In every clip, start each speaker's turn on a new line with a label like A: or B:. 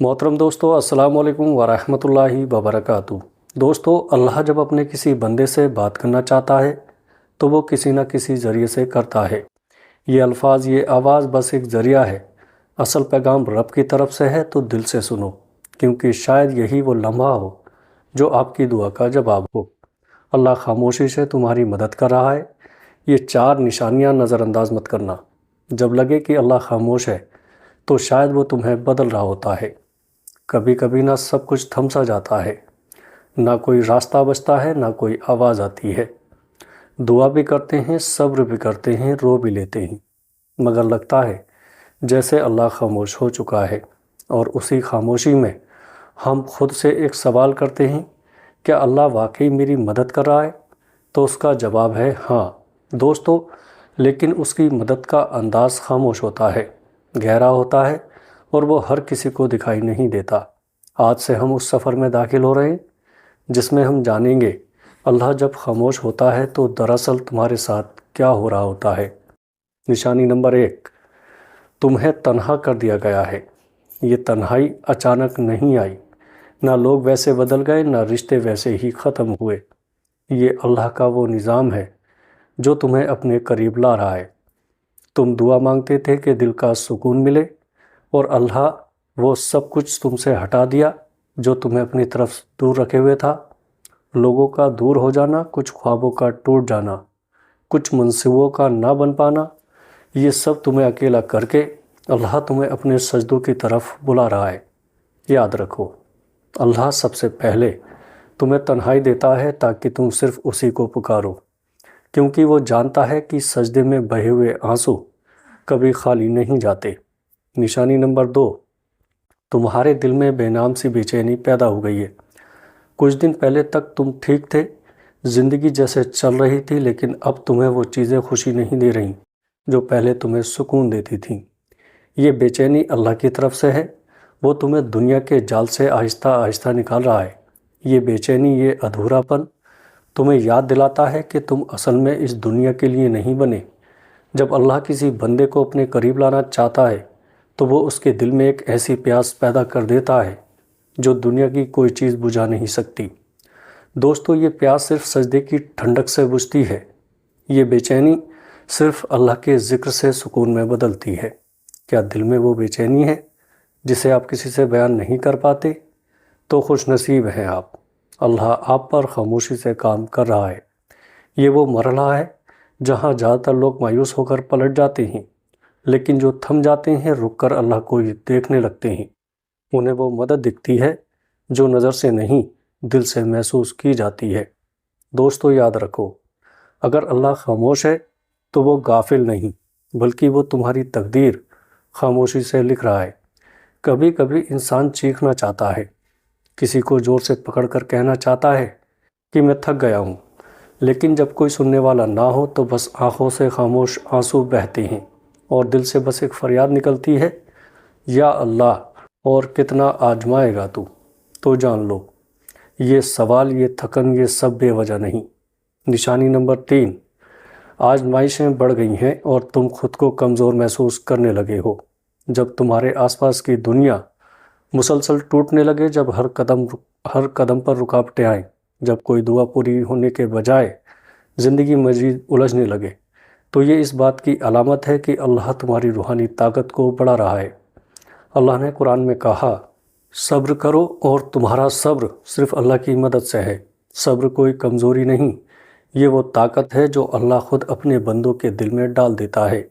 A: मोहतरम दोस्तों, अस्सलाम वालेकुम वरहमतुल्लाहि वबरकातुहू। दोस्तों, अल्लाह जब अपने किसी बंदे से बात करना चाहता है तो वो किसी न किसी ज़रिए से करता है। ये अल्फाज, ये आवाज़ बस एक ज़रिया है। असल पैगाम रब की तरफ से है तो दिल से सुनो, क्योंकि शायद यही वो लम्हा हो जो आपकी दुआ का जवाब हो। अल्लाह खामोशी से तुम्हारी मदद कर रहा है। ये 4 निशानियाँ नज़रअंदाज मत करना। जब लगे कि अल्लाह खामोश है तो शायद वो तुम्हें बदल रहा होता है। कभी कभी ना सब कुछ थम सा जाता है, ना कोई रास्ता बचता है, ना कोई आवाज़ आती है। दुआ भी करते हैं, सब्र भी करते हैं, रो भी लेते हैं, मगर लगता है जैसे अल्लाह खामोश हो चुका है। और उसी खामोशी में हम खुद से एक सवाल करते हैं, क्या अल्लाह वाकई मेरी मदद कर रहा है? तो उसका जवाब है हाँ दोस्तों, लेकिन उसकी मदद का अंदाज़ खामोश होता है, गहरा होता है और वो हर किसी को दिखाई नहीं देता। आज से हम उस सफ़र में दाखिल हो रहे हैं जिसमें हम जानेंगे अल्लाह जब खामोश होता है तो दरअसल तुम्हारे साथ क्या हो रहा होता है। निशानी नंबर 1, तुम्हें तन्हा कर दिया गया है। ये तन्हाई अचानक नहीं आई, ना लोग वैसे बदल गए, ना रिश्ते वैसे ही ख़त्म हुए। ये अल्लाह का वो निज़ाम है जो तुम्हें अपने करीब ला रहा है। तुम दुआ मांगते थे कि दिल का सुकून मिले, और अल्लाह वो सब कुछ तुमसे हटा दिया जो तुम्हें अपनी तरफ दूर रखे हुए था। लोगों का दूर हो जाना, कुछ ख्वाबों का टूट जाना, कुछ मंसूबों का ना बन पाना, ये सब तुम्हें अकेला करके अल्लाह तुम्हें अपने सजदों की तरफ बुला रहा है। याद रखो, अल्लाह सबसे पहले तुम्हें तन्हाई देता है ताकि तुम सिर्फ उसी को पुकारो, क्योंकि वो जानता है कि सजदे में बहे हुए आंसू कभी खाली नहीं जाते। निशानी नंबर 2, तुम्हारे दिल में बेनाम सी बेचैनी पैदा हो गई है। कुछ दिन पहले तक तुम ठीक थे, ज़िंदगी जैसे चल रही थी, लेकिन अब तुम्हें वो चीज़ें खुशी नहीं दे रहीं जो पहले तुम्हें सुकून देती थीं। ये बेचैनी अल्लाह की तरफ से है, वो तुम्हें दुनिया के जाल से आहिस्ता आहिस्ता निकाल रहा है। ये बेचैनी, ये अधूरापन तुम्हें याद दिलाता है कि तुम असल में इस दुनिया के लिए नहीं बने। जब अल्लाह किसी बंदे को अपने करीब लाना चाहता है तो वो उसके दिल में एक ऐसी प्यास पैदा कर देता है जो दुनिया की कोई चीज़ बुझा नहीं सकती। दोस्तों, ये प्यास सिर्फ सजदे की ठंडक से बुझती है। ये बेचैनी सिर्फ अल्लाह के ज़िक्र से सुकून में बदलती है। क्या दिल में वो बेचैनी है जिसे आप किसी से बयान नहीं कर पाते? तो खुशनसीब हैं आप, अल्लाह आप पर खामोशी से काम कर रहा है। ये वो मरहला है जहाँ ज़्यादातर लोग मायूस होकर पलट जाते हैं, लेकिन जो थम जाते हैं, रुक कर अल्लाह को देखने लगते हैं, उन्हें वो मदद दिखती है जो नज़र से नहीं, दिल से महसूस की जाती है। दोस्तों, याद रखो, अगर अल्लाह खामोश है तो वो गाफिल नहीं, बल्कि वो तुम्हारी तकदीर खामोशी से लिख रहा है। कभी कभी इंसान चीखना चाहता है, किसी को ज़ोर से पकड़ कर कहना चाहता है कि मैं थक गया हूँ, लेकिन जब कोई सुनने वाला ना हो तो बस आँखों से खामोश आंसू बहते हैं और दिल से बस एक फरियाद निकलती है, या अल्लाह, और कितना आजमाएगा तू? तो जान लो, ये सवाल, ये थकन, ये सब बेवजह नहीं। निशानी नंबर 3, आजमाइशें बढ़ गई हैं और तुम खुद को कमज़ोर महसूस करने लगे हो। जब तुम्हारे आसपास की दुनिया मुसलसल टूटने लगे, जब हर कदम पर रुकावटें आएँ, जब कोई दुआ पूरी होने के बजाय ज़िंदगी मज़ीद उलझने लगे, तो ये इस बात की अलामत है कि अल्लाह तुम्हारी रूहानी ताकत को बढ़ा रहा है। अल्लाह ने कुरान में कहा, सब्र करो, और तुम्हारा सब्र सिर्फ़ अल्लाह की मदद से है। सब्र कोई कमज़ोरी नहीं, ये वो ताकत है जो अल्लाह ख़ुद अपने बंदों के दिल में डाल देता है।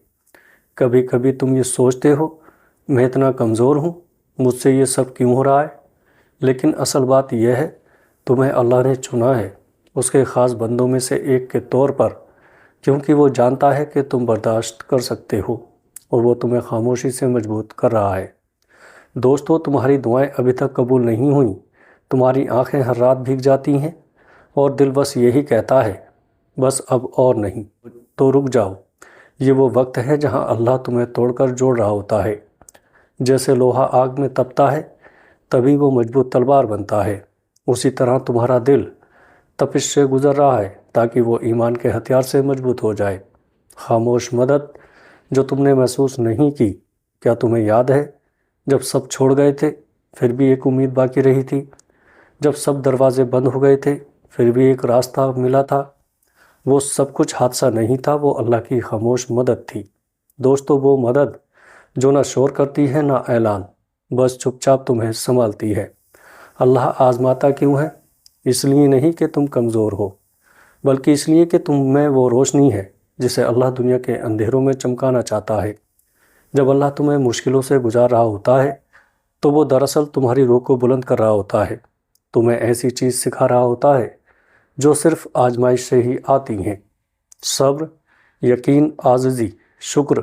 A: कभी कभी तुम ये सोचते हो, मैं इतना कमज़ोर हूँ, मुझसे ये सब क्यों हो रहा है? लेकिन असल बात यह है, तुम्हें अल्लाह ने चुना है उसके ख़ास बंदों में से एक के तौर पर, क्योंकि वो जानता है कि तुम बर्दाश्त कर सकते हो, और वो तुम्हें खामोशी से मजबूत कर रहा है। दोस्तों, तुम्हारी दुआएं अभी तक कबूल नहीं हुई, तुम्हारी आंखें हर रात भीग जाती हैं, और दिल बस यही कहता है, बस अब और नहीं। तो रुक जाओ, ये वो वक्त है जहां अल्लाह तुम्हें तोड़कर जोड़ रहा होता है। जैसे लोहा आग में तपता है, तभी वो मजबूत तलवार बनता है। उसी तरह तुम्हारा दिल तपिश से गुज़र रहा है ताकि वो ईमान के हथियार से मजबूत हो जाए। खामोश मदद जो तुमने महसूस नहीं की, क्या तुम्हें याद है जब सब छोड़ गए थे, پھر بھی ایک امید باقی رہی تھی۔ جب سب دروازے بند ہو گئے تھے پھر بھی ایک راستہ ملا تھا۔ وہ سب کچھ حادثہ نہیں تھا، وہ اللہ کی خاموش مدد تھی۔ دوستو، وہ مدد جو نہ شور کرتی ہے نہ اعلان، بس چپ چاپ تمہیں سنبھالتی ہے۔ اللہ آزماتا کیوں ہے؟ اس لیے نہیں کہ تم کمزور ہو، بلکہ اس لیے کہ تم میں وہ روشنی ہے جسے اللہ دنیا کے اندھیروں میں چمکانا چاہتا ہے۔ جب اللہ تمہیں مشکلوں سے گزار رہا ہوتا ہے تو وہ دراصل تمہاری روح کو بلند کر رہا ہوتا ہے، تمہیں ایسی چیز سکھا رہا ہوتا ہے جو صرف آزمائش سے ہی آتی ہیں۔ صبر، یقین، عاجزی، شکر،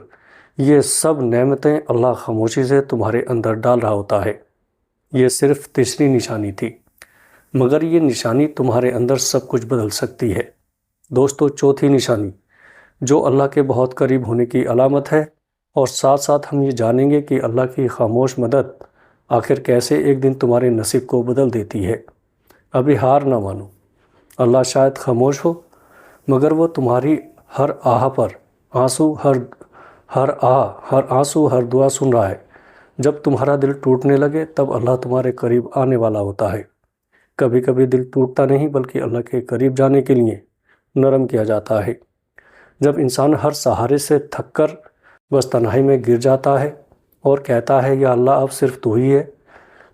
A: یہ سب نعمتیں اللہ خاموشی سے تمہارے اندر ڈال رہا ہوتا ہے۔ یہ صرف تیسری نشانی تھی، مگر یہ نشانی تمہارے اندر سب کچھ بدل سکتی ہے۔ دوستو، چوتھی نشانی جو اللہ کے بہت قریب ہونے کی علامت ہے، اور ساتھ ساتھ ہم یہ جانیں گے کہ اللہ کی خاموش مدد آخر کیسے ایک دن تمہارے نصیب کو بدل دیتی ہے۔ ابھی ہار نہ مانو۔ اللہ شاید خاموش ہو، مگر وہ تمہاری ہر آہ پر ہر آنسو، ہر دعا سن رہا ہے۔ جب تمہارا دل ٹوٹنے لگے تب اللہ تمہارے قریب آنے والا ہوتا ہے۔ کبھی کبھی دل ٹوٹتا نہیں بلکہ اللہ کے قریب جانے کے لیے نرم کیا جاتا ہے۔ جب انسان ہر سہارے سے تھک کر بس تنہائی میں گر جاتا ہے اور کہتا ہے یا اللہ اب صرف تو ہی ہے،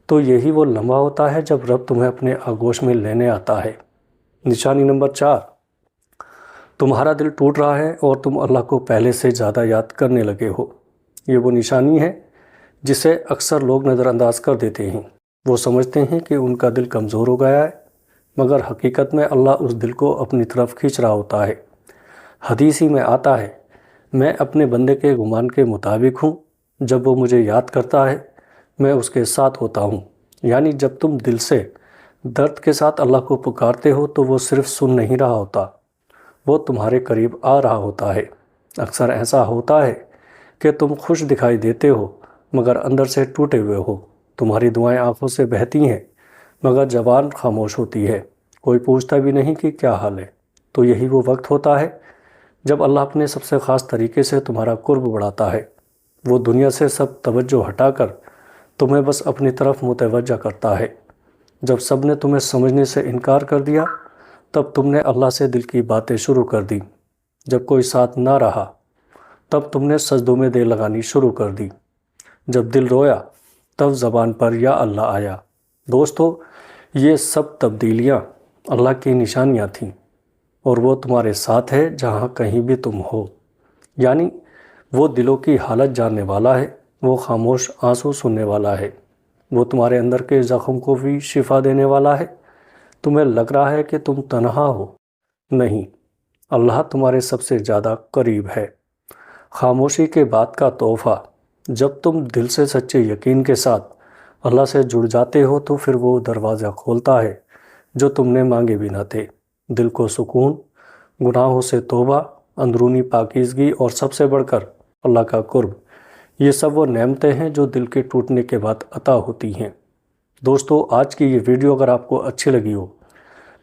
A: تو یہی وہ لمحہ ہوتا ہے جب رب تمہیں اپنے آغوش میں لینے آتا ہے۔ نشانی نمبر 4، تمہارا دل ٹوٹ رہا ہے اور تم اللہ کو پہلے سے زیادہ یاد کرنے لگے ہو۔ یہ وہ نشانی ہے جسے اکثر لوگ نظر انداز کر دیتے ہیں۔ وہ سمجھتے ہیں کہ ان کا دل کمزور ہو گیا ہے، مگر حقیقت میں اللہ اس دل کو اپنی طرف کھینچ رہا ہوتا ہے۔ حدیث ہی میں آتا ہے، میں اپنے بندے کے گمان کے مطابق ہوں، جب وہ مجھے یاد کرتا ہے میں اس کے ساتھ ہوتا ہوں۔ یعنی جب تم دل سے درد کے ساتھ اللہ کو پکارتے ہو تو وہ صرف سن نہیں رہا ہوتا، وہ تمہارے قریب آ رہا ہوتا ہے۔ اکثر ایسا ہوتا ہے کہ تم خوش دکھائی دیتے ہو مگر اندر سے ٹوٹے ہوئے ہو۔ تمہاری دعائیں آنکھوں سے بہتی ہیں مگر زبان خاموش ہوتی ہے، کوئی پوچھتا بھی نہیں کہ کیا حال ہے۔ تو یہی وہ وقت ہوتا ہے جب اللہ اپنے سب سے خاص طریقے سے تمہارا قرب بڑھاتا ہے۔ وہ دنیا سے سب توجہ ہٹا کر تمہیں بس اپنی طرف متوجہ کرتا ہے۔ جب سب نے تمہیں سمجھنے سے انکار کر دیا تب تم نے اللہ سے دل کی باتیں شروع کر دی۔ جب کوئی ساتھ نہ رہا تب تم نے سجدوں میں دیر لگانی شروع کر دی۔ جب دل رویا تب زبان پر یا اللہ آیا۔ دوستو، یہ سب تبدیلیاں اللہ کی نشانیاں تھیں، اور وہ تمہارے ساتھ ہے جہاں کہیں بھی تم ہو۔ یعنی وہ دلوں کی حالت جاننے والا ہے، وہ خاموش آنسو سننے والا ہے، وہ تمہارے اندر کے زخم کو بھی شفا دینے والا ہے۔ تمہیں لگ رہا ہے کہ تم تنہا ہو، نہیں، اللہ تمہارے سب سے زیادہ قریب ہے۔ خاموشی کے بعد کا تحفہ، جب تم دل سے سچے یقین کے ساتھ اللہ سے جڑ جاتے ہو تو پھر وہ دروازہ کھولتا ہے جو تم نے مانگے بھی نہ تھے۔ دل کو سکون، گناہوں سے توبہ، اندرونی پاکیزگی اور سب سے بڑھ کر اللہ کا قرب، یہ سب وہ نعمتیں ہیں جو دل کے ٹوٹنے کے بعد عطا ہوتی ہیں۔ دوستو، آج کی یہ ویڈیو اگر آپ کو اچھی لگی ہو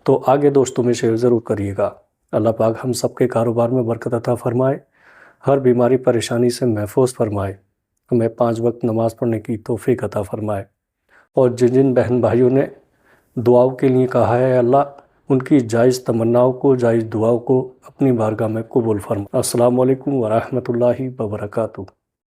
A: تو آگے دوستوں میں شیئر ضرور کریے گا۔ اللہ پاک ہم سب کے کاروبار میں برکت عطا فرمائے، ہر بیماری پریشانی سے محفوظ فرمائے، ہمیں 5 وقت نماز پڑھنے کی توفیق عطا فرمائے، اور جن جن بہن بھائیوں نے دعاؤں کے لیے کہا ہے اللہ ان کی جائز تمناؤں کو، جائز دعاؤں کو اپنی بارگاہ میں قبول فرما۔ السلام علیکم ورحمۃ اللہ وبرکاتہ۔